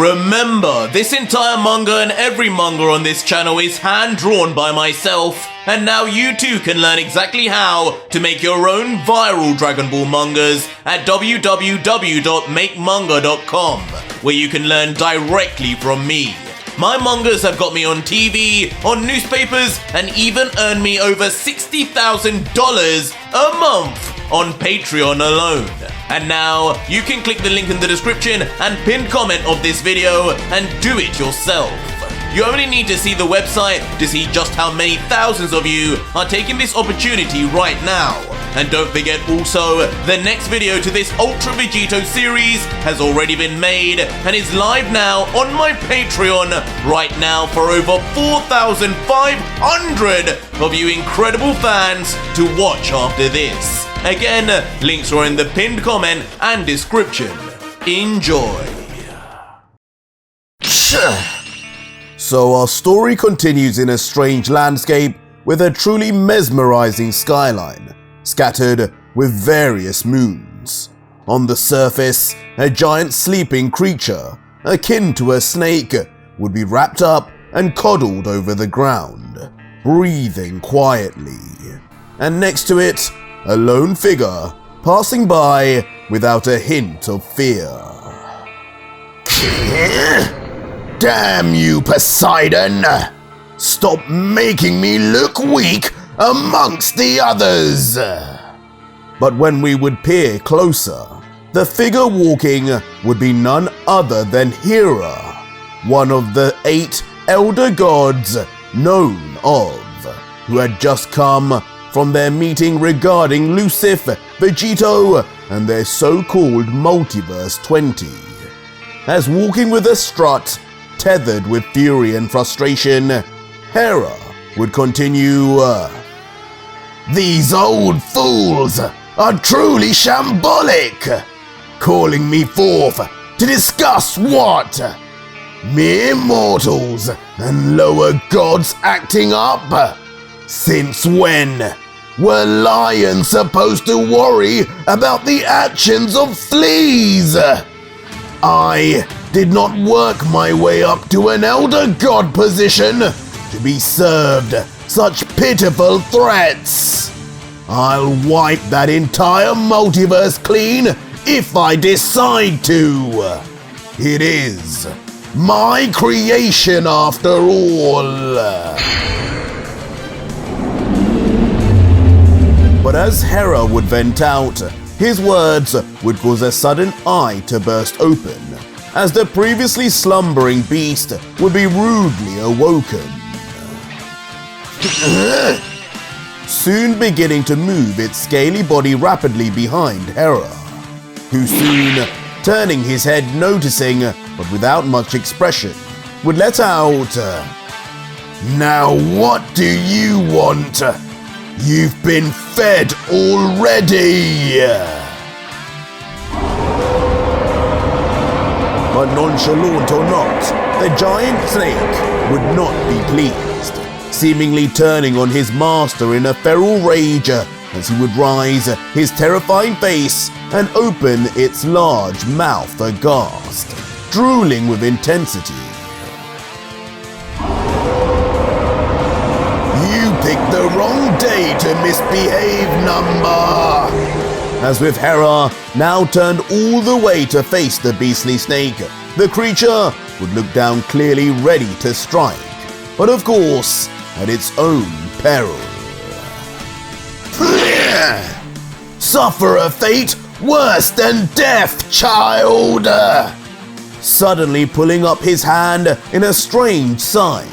Remember, this entire manga and every manga on this channel is hand-drawn by myself, and now you too can learn exactly how to make your own viral Dragon Ball mangas at www.makemanga.com, where you can learn directly from me. My mangas have got me on TV, on newspapers, and even earned me over $60,000 a month on Patreon alone. And now, you can click the link in the description and pinned comment of this video and do it yourself. You only need to see the website to see just how many thousands of you are taking this opportunity right now. And don't forget also, the next video to this Ultra Vegito series has already been made and is live now on my Patreon right now for over 4,500 of you incredible fans to watch after this. Again, links are in the pinned comment and description. Enjoy. So our story continues in a strange landscape with a truly mesmerizing skyline, scattered with various moons. On the surface, a giant sleeping creature, akin to a snake, would be wrapped up and coddled over the ground, breathing quietly. And next to it, a lone figure, passing by without a hint of fear. Damn you, Poseidon! Stop making me look weak amongst the others! But when we would peer closer, the figure walking would be none other than Hera, one of the 8 elder gods known of, who had just come from their meeting regarding Lucifer, Vegito, and their so-called Multiverse 20. As walking with a strut, tethered with fury and frustration, Hera would continue, These old fools are truly shambolic, calling me forth to discuss what? Mere mortals and lower gods acting up? Since when were lions supposed to worry about the actions of fleas? I did not work my way up to an elder god position to be served such pitiful threats. I'll wipe that entire multiverse clean if I decide to. It is my creation after all. But as Hera would vent out, his words would cause a sudden eye to burst open, as the previously slumbering beast would be rudely awoken. Soon beginning to move its scaly body rapidly behind Hera, who soon, turning his head noticing, but without much expression, would let out, Now what do you want? You've been fed already! But nonchalant or not, the giant snake would not be pleased, seemingly turning on his master in a feral rage as he would rise his terrifying face and open its large mouth aghast, drooling with intensity. You picked the wrong day to misbehave, number! As with Hera now turned all the way to face the beastly snake, the creature would look down clearly ready to strike, but of course at its own peril. Suffer a fate worse than death, child! Suddenly pulling up his hand in a strange sign,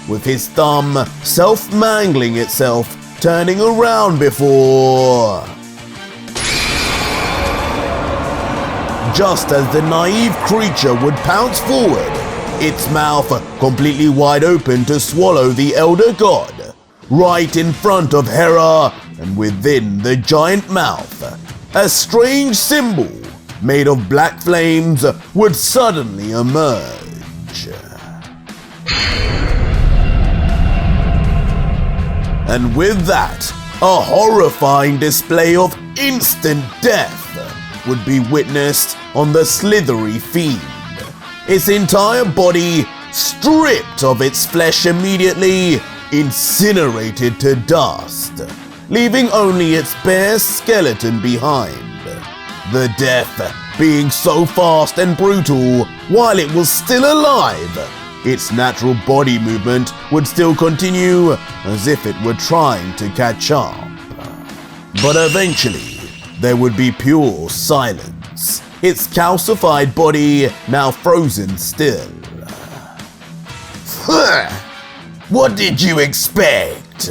with his thumb self-mangling itself, turning around before... Just as the naive creature would pounce forward, its mouth completely wide open to swallow the elder god, right in front of Hera, and within the giant mouth, a strange symbol made of black flames would suddenly emerge. And with that, a horrifying display of instant death would be witnessed on the slithery fiend, its entire body stripped of its flesh immediately, incinerated to dust, leaving only its bare skeleton behind. The death being so fast and brutal while it was still alive, its natural body movement would still continue as if it were trying to catch up. But eventually, there would be pure silence, its calcified body now frozen still. What did you expect?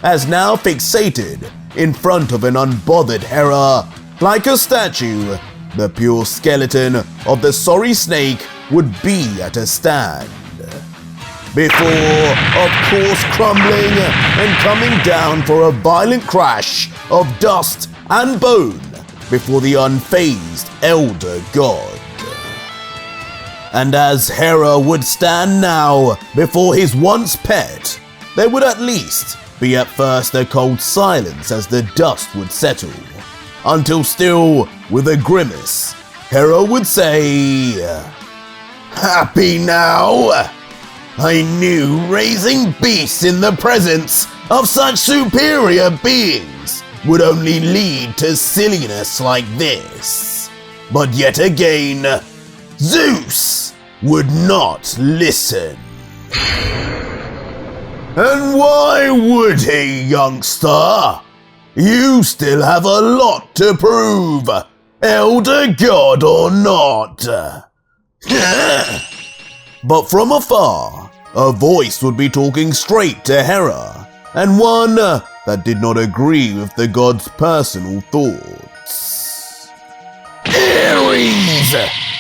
As now fixated in front of an unbothered Hera, like a statue, the pure skeleton of the sorry snake would be at a stand. Before, of course, crumbling and coming down for a violent crash of dust and bone before the unfazed Elder God. And as Hera would stand now before his once pet, there would at least be at first a cold silence as the dust would settle, until still, with a grimace, Hera would say, "Happy now? I knew raising beasts in the presence of such superior beings would only lead to silliness like this. But yet again, Zeus would not listen." "And why would he, youngster? You still have a lot to prove, Elder God or not." But from afar, a voice would be talking straight to Hera, and one that did not agree with the god's personal thoughts. "Ares,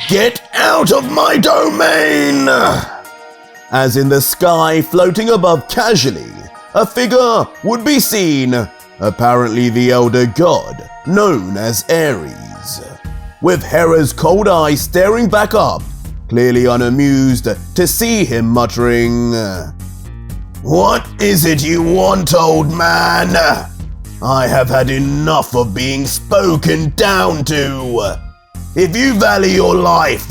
get out of my domain!" As in the sky, floating above casually, a figure would be seen, apparently the elder god, known as Ares, with Hera's cold eyes staring back up, clearly unamused to see him muttering, "What is it you want, old man? I have had enough of being spoken down to. If you value your life,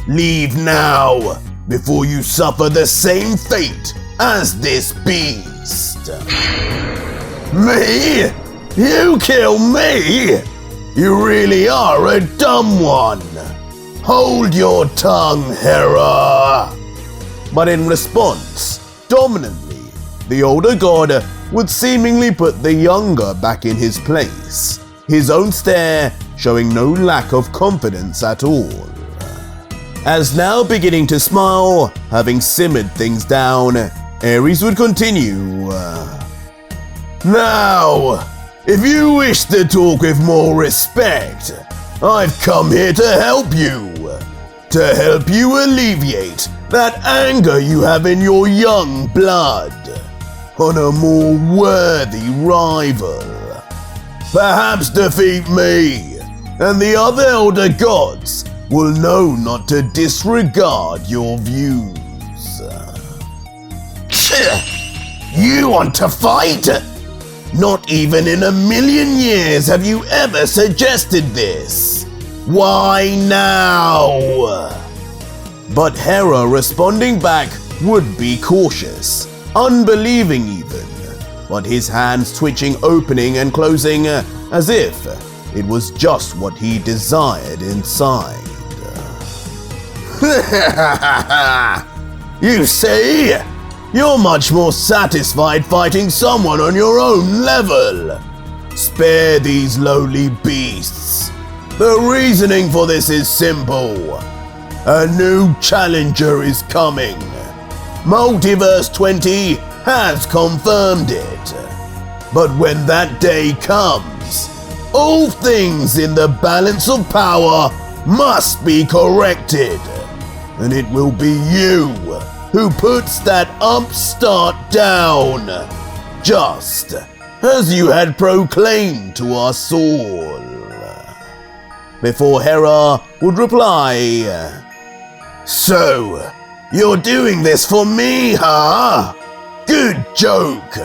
leave now, before you suffer the same fate as this beast." "Me? You kill me? You really are a dumb one. Hold your tongue, Hera." But in response, dominantly, the older god would seemingly put the younger back in his place, his own stare showing no lack of confidence at all. As now beginning to smile, having simmered things down, Ares would continue, "Now, if you wish to talk with more respect, I've come here to help you alleviate that anger you have in your young blood on a more worthy rival. Perhaps defeat me, and the other elder gods will know not to disregard your views." "You want to fight? Not even in a million years have you ever suggested this. Why now?" But Hera responding back would be cautious, unbelieving even, but his hands twitching opening and closing as if it was just what he desired inside. "You see? You're much more satisfied fighting someone on your own level. Spare these lowly beasts. The reasoning for this is simple. A new challenger is coming. Multiverse 20 has confirmed it. But when that day comes, all things in the balance of power must be corrected. And it will be you who puts that upstart down, just as you had proclaimed to us all." Before Hera would reply, "So, you're doing this for me, huh? Good joke.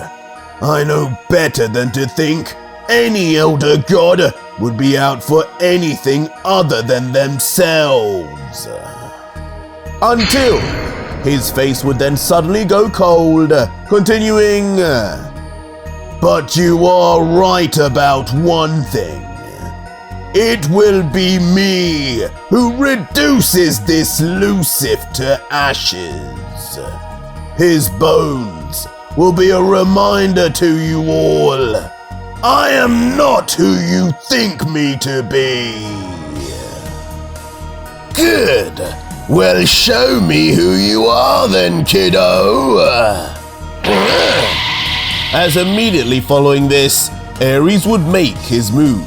I know better than to think any elder god would be out for anything other than themselves." until his face would then suddenly go cold, continuing, "But you are right about one thing. It will be me who reduces this Lucif to ashes. His bones will be a reminder to you all. I am not who you think me to be." Good. Well, show me who you are then, kiddo. As immediately following this, Ares would make his move,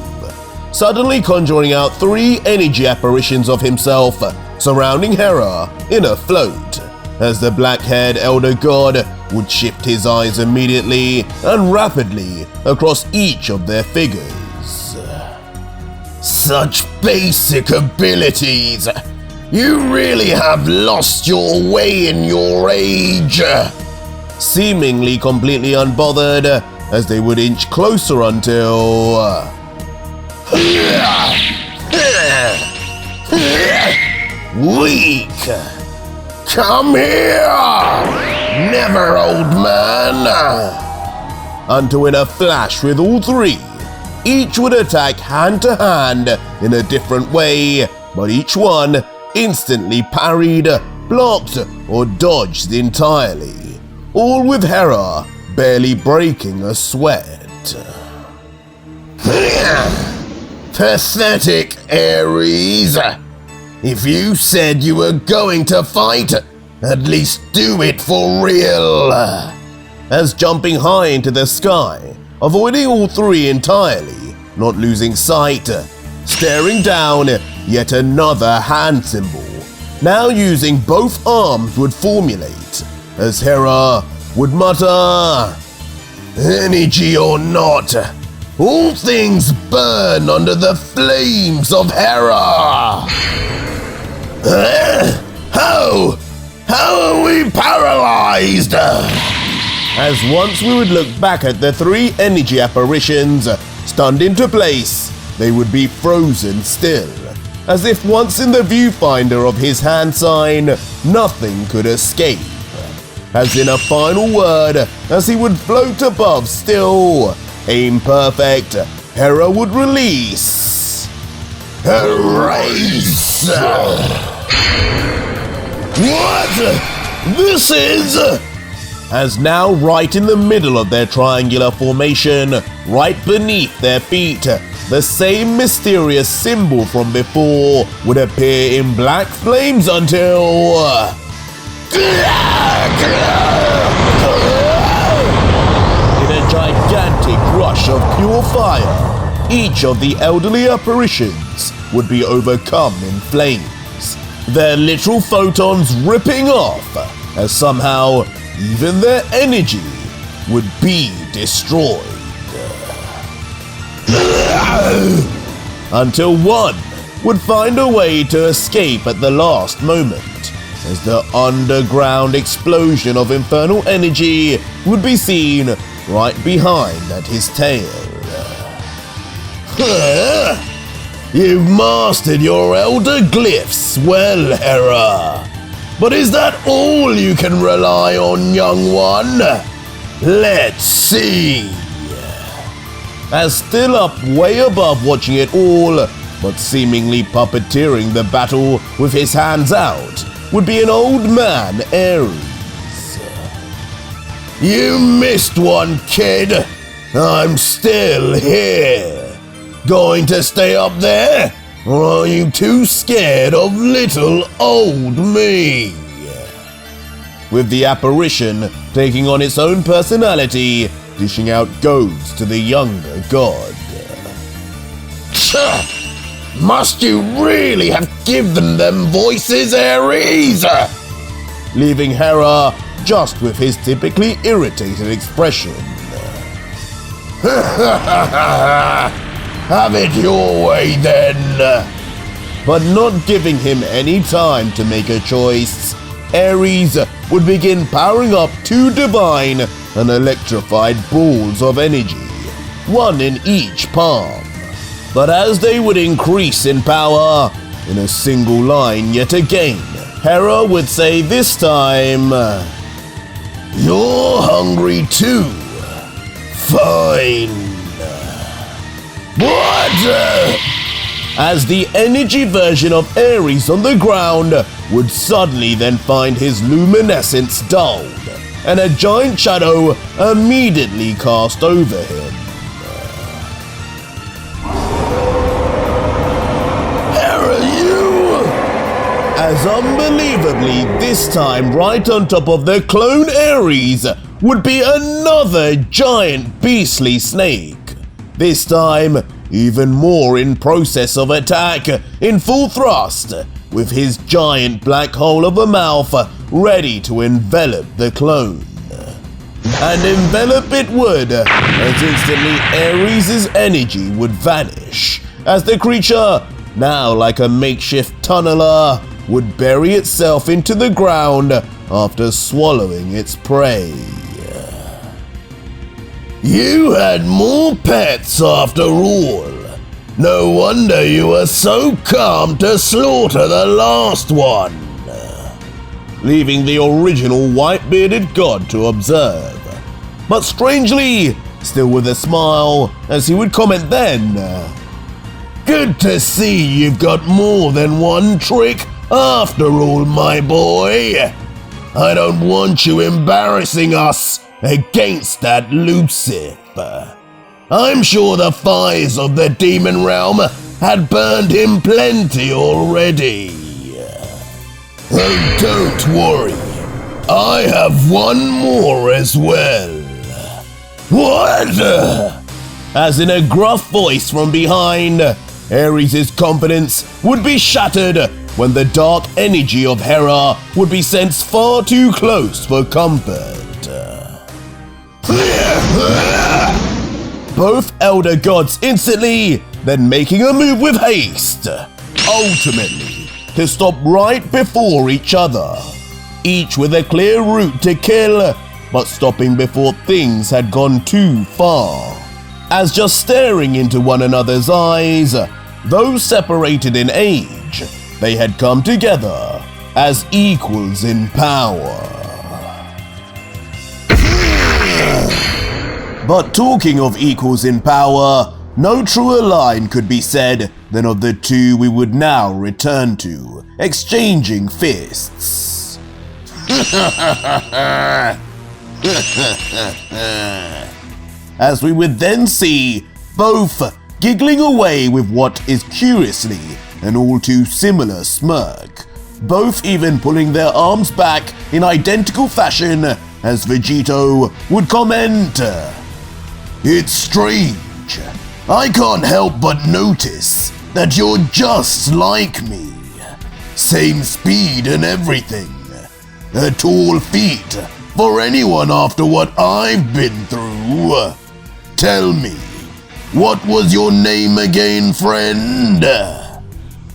suddenly conjuring out 3 energy apparitions of himself surrounding Hera in a float, as the black-haired elder god would shift his eyes immediately and rapidly across each of their figures. Such basic abilities. You really have lost your way in your age. Seemingly completely unbothered as they would inch closer until... Weak. Come here. Never, old man. Until in a flash with all 3, each would attack hand to hand in a different way, but each one instantly parried, blocked, or dodged entirely, all with Hera barely breaking a sweat. Pathetic, Ares. If you said you were going to fight, at least do it for real. As jumping high into the sky, avoiding all 3 entirely, not losing sight, staring down, yet another hand symbol, now using both arms would formulate, as Hera would mutter, "Energy or not, all things burn under the flames of Hera." How are we paralyzed? As once we would look back at the 3 energy apparitions, stunned into place, they would be frozen still, as if once in the viewfinder of his hand sign, nothing could escape. As in a final word, as he would float above still, aim perfect, Hera would release. Erase! What? This is... As now right in the middle of their triangular formation, right beneath their feet, the same mysterious symbol from before would appear in black flames until... In a gigantic rush of pure fire, each of the elderly apparitions would be overcome in flames, their literal photons ripping off, as somehow even their energy would be destroyed. Until one would find a way to escape at the last moment, as the underground explosion of infernal energy would be seen right behind at his tail. You've mastered your elder glyphs well, Hera. But is that all you can rely on, young one? Let's see. As still up way above watching it all, but seemingly puppeteering the battle with his hands out, would be an old man, Ares. You missed one, kid. I'm still here. Going to stay up there? Or are you too scared of little old me? With the apparition taking on its own personality, dishing out goads to the younger god. Must you really have given them voices, Ares? Leaving Hera just with his typically irritated expression. Have it your way then. But not giving him any time to make a choice, Ares would begin powering up 2 divine and electrified balls of energy, one in each palm. But as they would increase in power, in a single line yet again, Hera would say this time, You're hungry too. Fine. What? as the energy version of Ares on the ground would suddenly then find his luminescence dulled, and a giant shadow immediately cast over him. Hera, you? As unbelievably, this time right on top of the clone Ares would be another giant beastly snake. This time, even more in process of attack, in full thrust, with his giant black hole of a mouth ready to envelop the clone. And envelop it would, as instantly Ares' energy would vanish, as the creature, now like a makeshift tunneler, would bury itself into the ground after swallowing its prey. You had more pets after all. No wonder you were so calm to slaughter the last one. Leaving the original white-bearded god to observe. But strangely, still with a smile, as he would comment then, Good to see you've got more than one trick after all, my boy. I don't want you embarrassing us against that Lucifer. I'm sure the fires of the demon realm had burned him plenty already. Oh, don't worry. I have one more as well. What? as in a gruff voice from behind, Ares' confidence would be shattered when the dark energy of Hera would be sensed far too close for comfort. Both elder gods instantly, then making a move with haste, ultimately to stop right before each other, each with a clear route to kill, but stopping before things had gone too far. As just staring into one another's eyes, though separated in age, they had come together as equals in power. But talking of equals in power, no truer line could be said than of the two we would now return to, exchanging fists. As we would then see both giggling away with what is curiously an all too similar smirk, both even pulling their arms back in identical fashion as Vegito would comment, It's strange. I can't help but notice that you're just like me. Same speed and everything. A tall feat for anyone after what I've been through. Tell me, what was your name again, friend?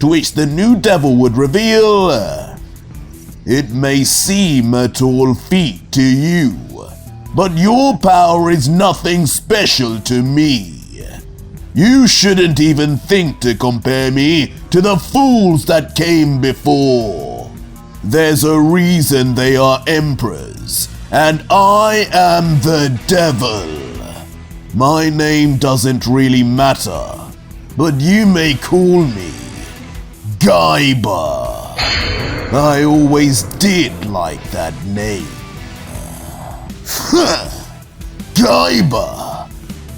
To which the new devil would reveal, It may seem a tall feat to you, but your power is nothing special to me. You shouldn't even think to compare me to the fools that came before. There's a reason they are emperors, and I am the devil. My name doesn't really matter, but you may call me Gaiba. I always did like that name. Gaiba.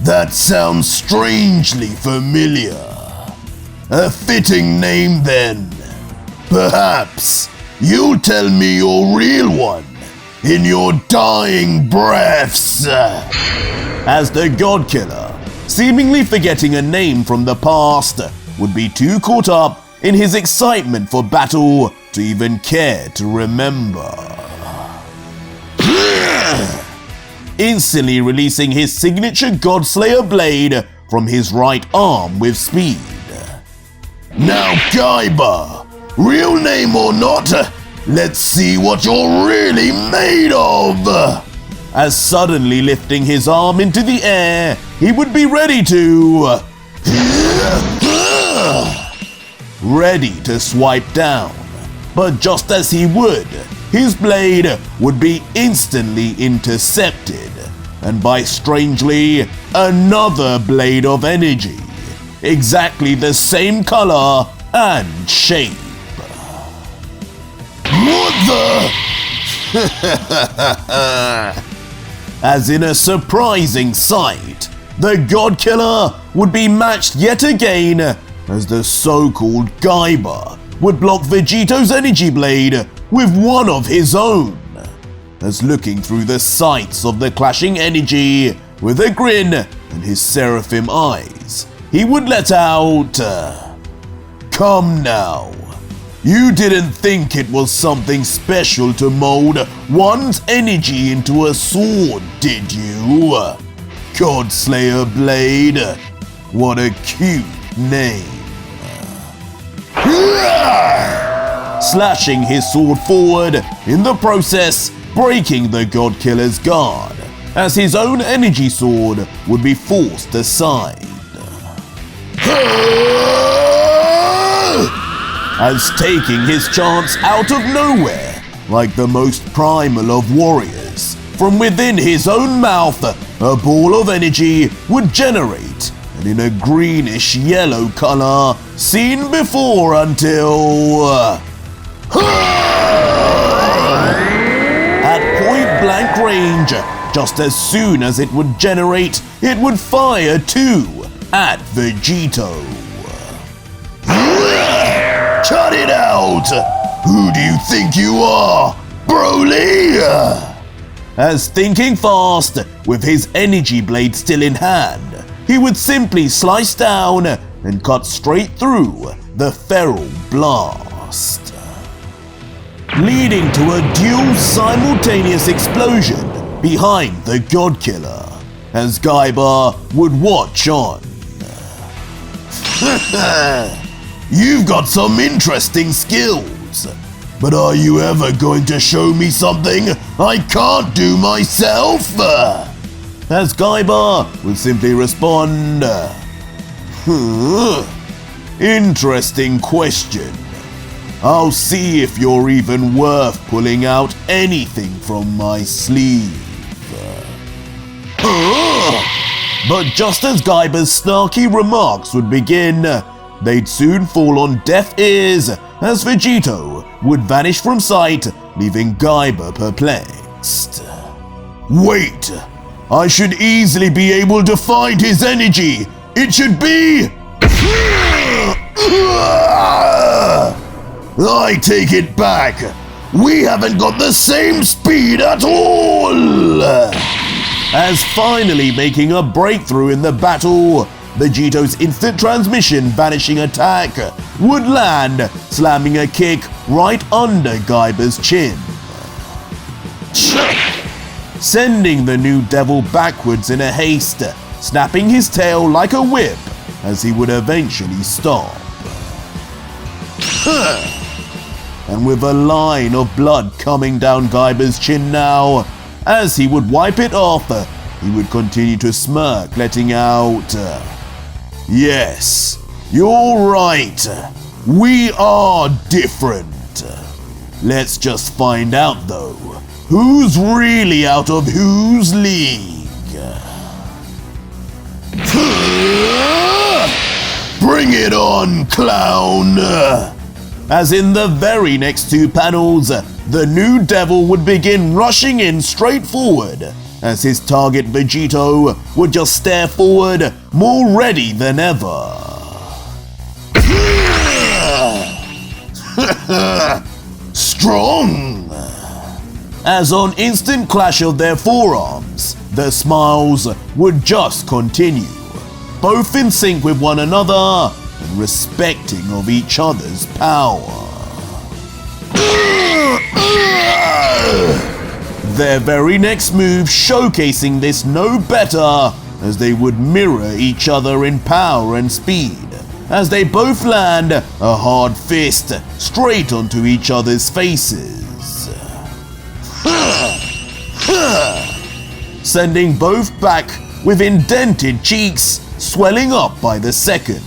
That sounds strangely familiar. A fitting name then. Perhaps you'll tell me your real one in your dying breaths. As the God Killer, seemingly forgetting a name from the past, would be too caught up in his excitement for battle to even care to remember. Instantly releasing his signature Godslayer blade from his right arm with speed. Now, Gaiba, real name or not, let's see what you're really made of. As suddenly lifting his arm into the air, he would be ready to... ready to swipe down. but just as he would, his blade would be instantly intercepted, and by strangely another blade of energy, exactly the same color and shape. What the? As in a surprising sight, the God Killer would be matched yet again as the so-called Gaiba would block Vegito's energy blade with one of his own. As looking through the sights of the clashing energy with a grin and his seraphim eyes, he would let out, "Come now. You didn't think it was something special to mold one's energy into a sword, did you? Godslayer Blade. What a cute name." Slashing his sword forward, in the process breaking the God Killer's guard, as his own energy sword would be forced aside. As taking his chance out of nowhere, like the most primal of warriors, from within his own mouth, a ball of energy would generate, and in a greenish-yellow color, seen before until... At point-blank range, just as soon as it would generate, it would fire too, at Vegito. Cut it out! Who do you think you are, Broly? As thinking fast, with his energy blade still in hand, he would simply slice down and cut straight through the feral blast, leading to a dual simultaneous explosion behind the God Killer, as Gaiba would watch on. You've got some interesting skills, but are you ever going to show me something I can't do myself? As Gaiba would simply respond, "Interesting question. I'll see if you're even worth pulling out anything from my sleeve." But just as Gaiba's snarky remarks would begin, they'd soon fall on deaf ears as Vegito would vanish from sight, leaving Gaiba perplexed. Wait! I should easily be able to find his energy! It should be... I take it back! We haven't got the same speed at all! As finally making a breakthrough in the battle, Vegito's instant transmission vanishing attack would land, slamming a kick right under Gaiba's chin, sending the new devil backwards in a haste, snapping his tail like a whip as he would eventually stop. And with a line of blood coming down Gaiba's chin now, as he would wipe it off, he would continue to smirk, letting out, "Yes, you're right. We are different. Let's just find out, though, who's really out of whose league." Bring it on, clown! As in the very next two panels, the new devil would begin rushing in straight forward, as his target Vegito would just stare forward, more ready than ever. Strong! As on instant clash of their forearms, the smiles would just continue, both in sync with one another and respecting of each other's power. Their very next move showcasing this no better, as they would mirror each other in power and speed, as they both land a hard fist straight onto each other's faces, sending both back with indented cheeks swelling up by the second,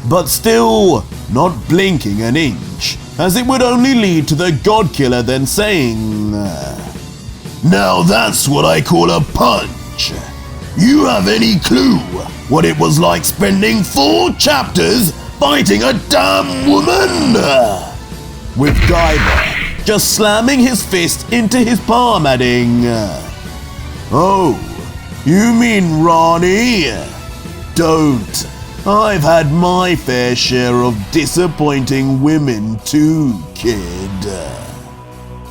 but still not blinking an inch, as it would only lead to the God Killer then saying, Now that's what I call a punch. You have any clue what it was like spending 4 chapters fighting a damn woman? with Gaiba just slamming his fist into his palm, adding, Oh, you mean Rani? Don't. I've had my fair share of disappointing women too, kid.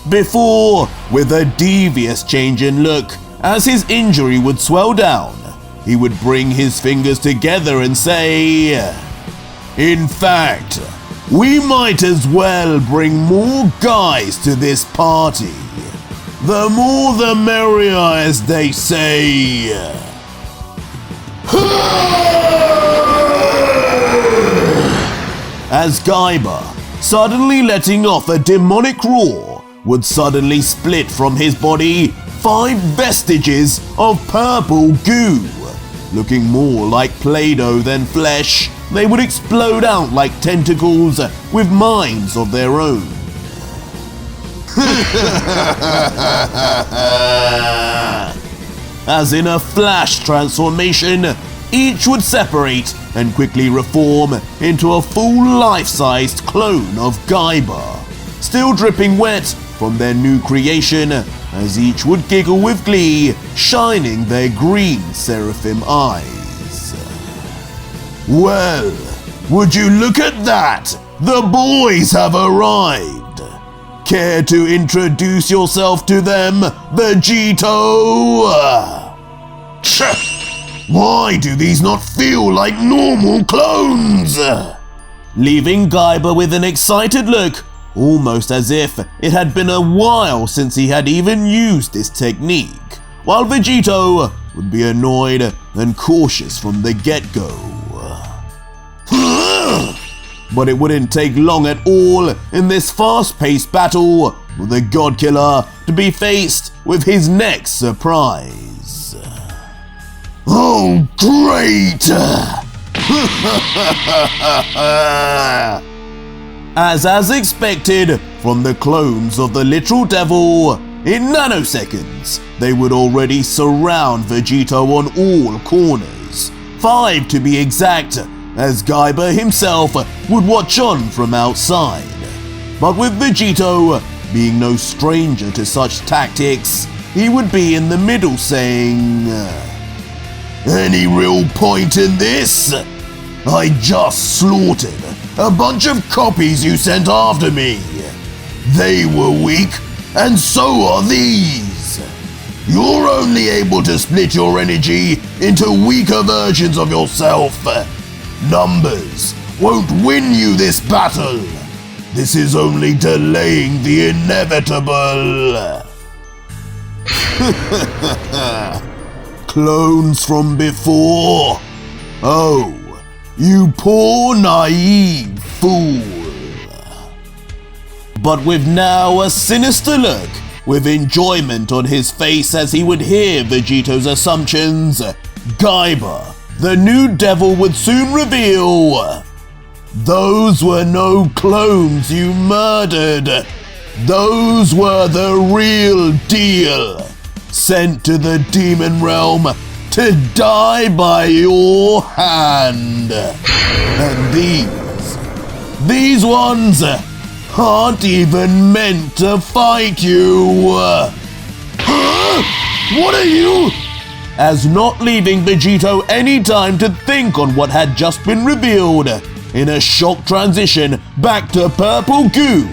Before, with a devious change in look, as his injury would swell down, he would bring his fingers together and say, In fact, we might as well bring more guys to this party. The more the merrier, as they say. As Gaiba, suddenly letting off a demonic roar, would suddenly split from his body 5 vestiges of purple goo. Looking more like Play-Doh than flesh, they would explode out like tentacles with minds of their own. As in a flash transformation, each would separate and quickly reform into a full life-sized clone of Gaiba, still dripping wet from their new creation, as each would giggle with glee, shining their green seraphim eyes. Well, would you look at that? The boys have arrived. Care to introduce yourself to them, Vegito? Why do these not feel like normal clones? Leaving Gaiba with an excited look, almost as if it had been a while since he had even used this technique, while Vegito would be annoyed and cautious from the get-go. But it wouldn't take long at all in this fast-paced battle for the God Killer to be faced with his next surprise. Oh, great! As expected from the clones of the literal devil, in nanoseconds, they would already surround Vegito on all corners, 5 to be exact, as Gaiba himself would watch on from outside. But with Vegito being no stranger to such tactics, he would be in the middle saying, Any real point in this? I just slaughtered a bunch of copies you sent after me. They were weak, and so are these. You're only able to split your energy into weaker versions of yourself. Numbers won't win you this battle. This is only delaying the inevitable. Clones from before? Oh, you poor naive fool. But with now a sinister look, with enjoyment on his face as he would hear Vegito's assumptions, Gaiba, the new devil, would soon reveal, Those were no clones you murdered. Those were the real deal, sent to the demon realm to die by your hand. And these ones aren't even meant to fight you. Huh? What are you? As not leaving Vegito any time to think on what had just been revealed, in a shock transition back to purple goo,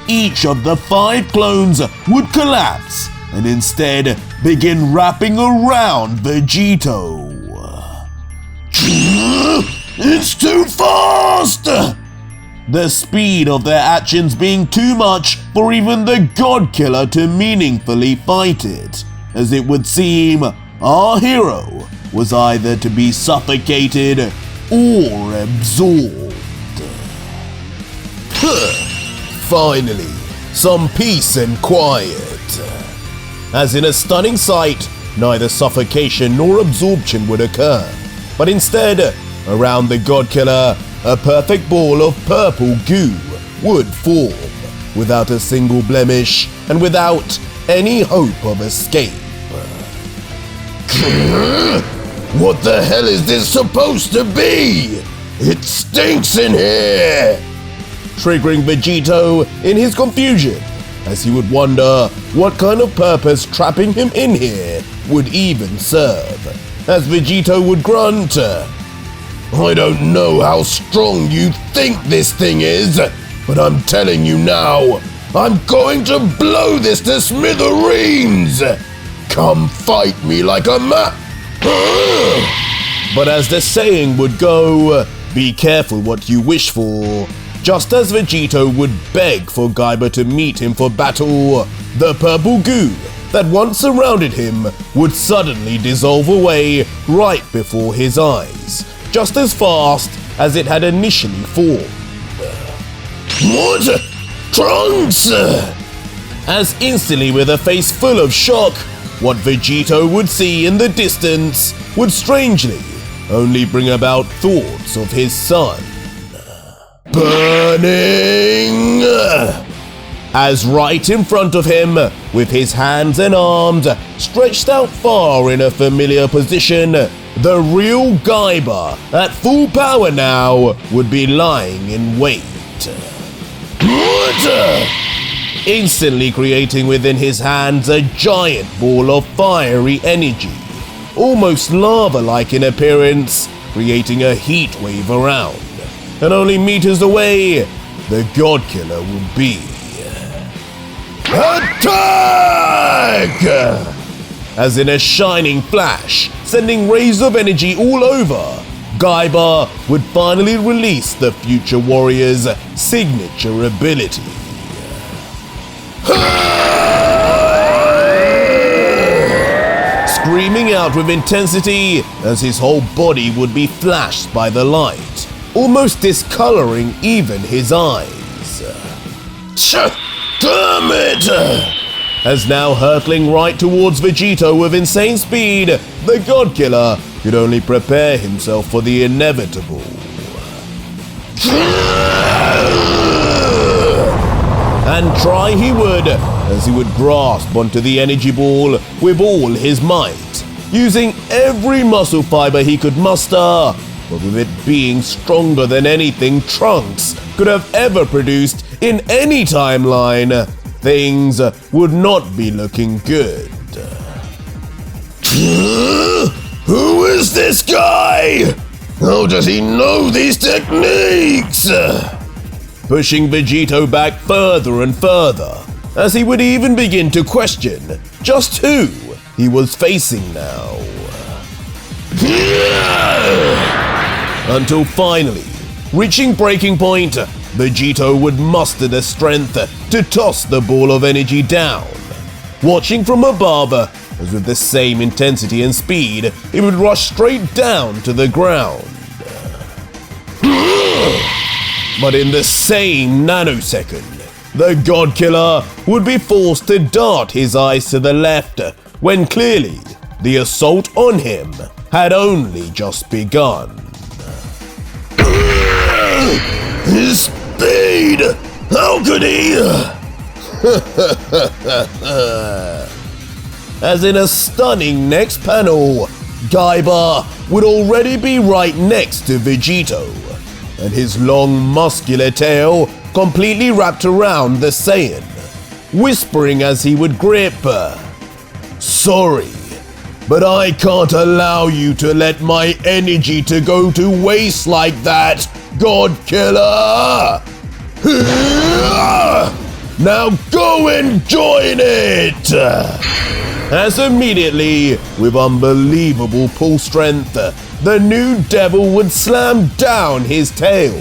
each of the 5 clones would collapse and instead begin wrapping around Vegito. It's too fast! The speed of their actions being too much for even the God Killer to meaningfully fight it, as it would seem our hero was either to be suffocated or absorbed. Finally, some peace and quiet. As in a stunning sight, neither suffocation nor absorption would occur, but instead, around the God Killer, a perfect ball of purple goo would form, without a single blemish and without any hope of escape. What the hell is this supposed to be? It stinks in here! Triggering Vegito in his confusion, as he would wonder what kind of purpose trapping him in here would even serve, as Vegito would grunt, I don't know how strong you think this thing is, but I'm telling you now, I'm going to blow this to smithereens! Come fight me like a But as the saying would go, be careful what you wish for. Just as Vegito would beg for Gaiba to meet him for battle, the purple goo that once surrounded him would suddenly dissolve away right before his eyes, just as fast as it had initially formed. What? Trunks! As instantly, with a face full of shock, what Vegito would see in the distance would strangely only bring about thoughts of his son. Burning! As right in front of him, with his hands and arms stretched out far in a familiar position, the real Gaiba, at full power now, would be lying in wait. What? Instantly creating within his hands a giant ball of fiery energy, almost lava-like in appearance, creating a heat wave around. And only meters away, the God Killer will be. Attack! As in a shining flash, sending rays of energy all over, Gaiba would finally release the future warrior's signature ability. Screaming out with intensity as his whole body would be flashed by the light, almost discoloring even his eyes. Damn it! As now hurtling right towards Vegito with insane speed, the God Killer could only prepare himself for the inevitable. And try he would, as he would grasp onto the energy ball with all his might, using every muscle fiber he could muster, but with it being stronger than anything Trunks could have ever produced in any timeline, things would not be looking good. Who is this guy? How does he know these techniques? Pushing Vegito back further and further, as he would even begin to question just who he was facing now. Until finally, reaching breaking point, Vegito would muster the strength to toss the ball of energy down. Watching from above, as with the same intensity and speed, it would rush straight down to the ground. But in the same nanosecond, the God Killer would be forced to dart his eyes to the left, when clearly the assault on him had only just begun. His speed! How could he? As in a stunning next panel, Gaiba would already be right next to Vegito, and his long muscular tail completely wrapped around the Saiyan, whispering as he would grip, "Sorry, but I can't allow you to let my energy to go to waste like that, God Killer! Now go and join it!" As immediately, with unbelievable pull strength, the new devil would slam down his tail,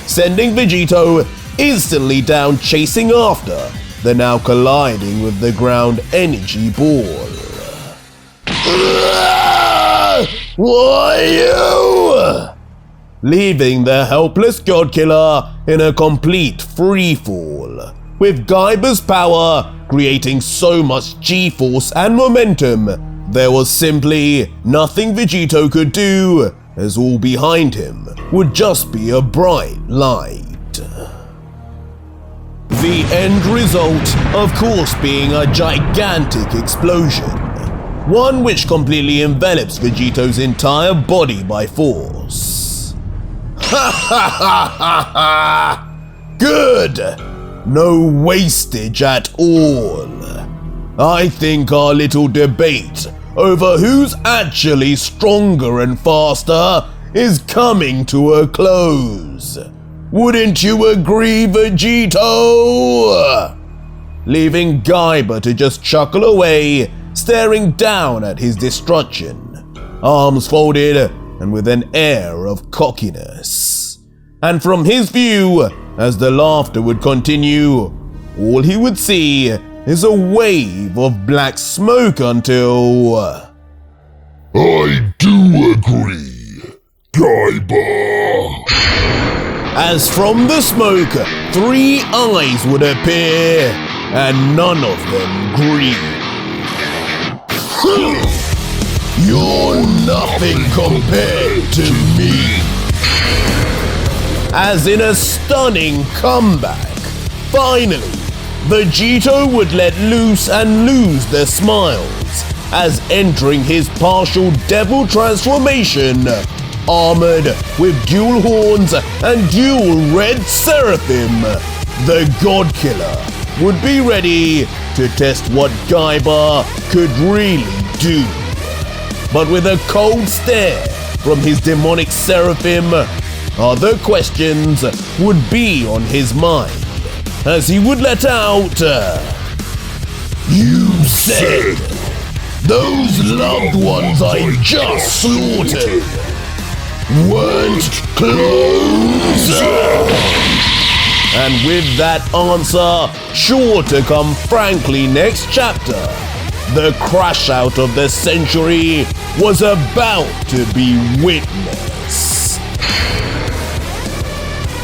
sending Vegito instantly down, chasing after the now colliding with the ground energy ball. Why you? Leaving the helpless God Killer in a complete freefall, with Gaiba's power creating so much G-force and momentum, there was simply nothing Vegito could do, as all behind him would just be a bright light. The end result, of course, being a gigantic explosion. One which completely envelops Vegito's entire body by force. Ha ha ha ha ha! Good! No wastage at all. I think our little debate over who's actually stronger and faster is coming to a close. Wouldn't you agree, Vegito? Leaving Gaiba to just chuckle away, staring down at his destruction, arms folded and with an air of cockiness. And from his view, as the laughter would continue, all he would see is a wave of black smoke until... I do agree, Gaiba. As from the smoke, 3 eyes would appear, and none of them green. You're nothing compared to me. As in a stunning comeback, finally, Vegito would let loose and lose their smiles, as entering his partial devil transformation, armored with dual horns and dual red seraphim, the God Killer would be ready to test what Gaiba could really do. But with a cold stare from his demonic seraphim, other questions would be on his mind, as he would let out, You said those loved ones I just slaughtered weren't clones. And with that answer sure to come frankly next chapter, the crash out of the century was about to be witnessed.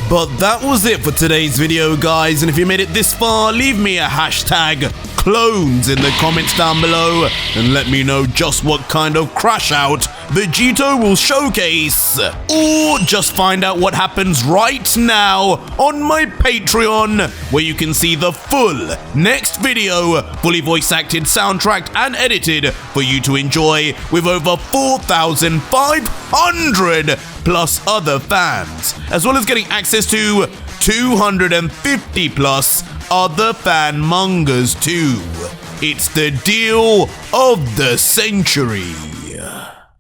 But that was it for today's video, guys, and if you made it this far, leave me a hashtag clones in the comments down below and let me know just what kind of crash out Vegito will showcase, or just find out what happens right now on my Patreon, where you can see the full next video, fully voice acted, soundtracked and edited for you to enjoy, with over 4,500 plus other fans, as well as getting access to 250 plus other fan mangas too. It's the deal of the century.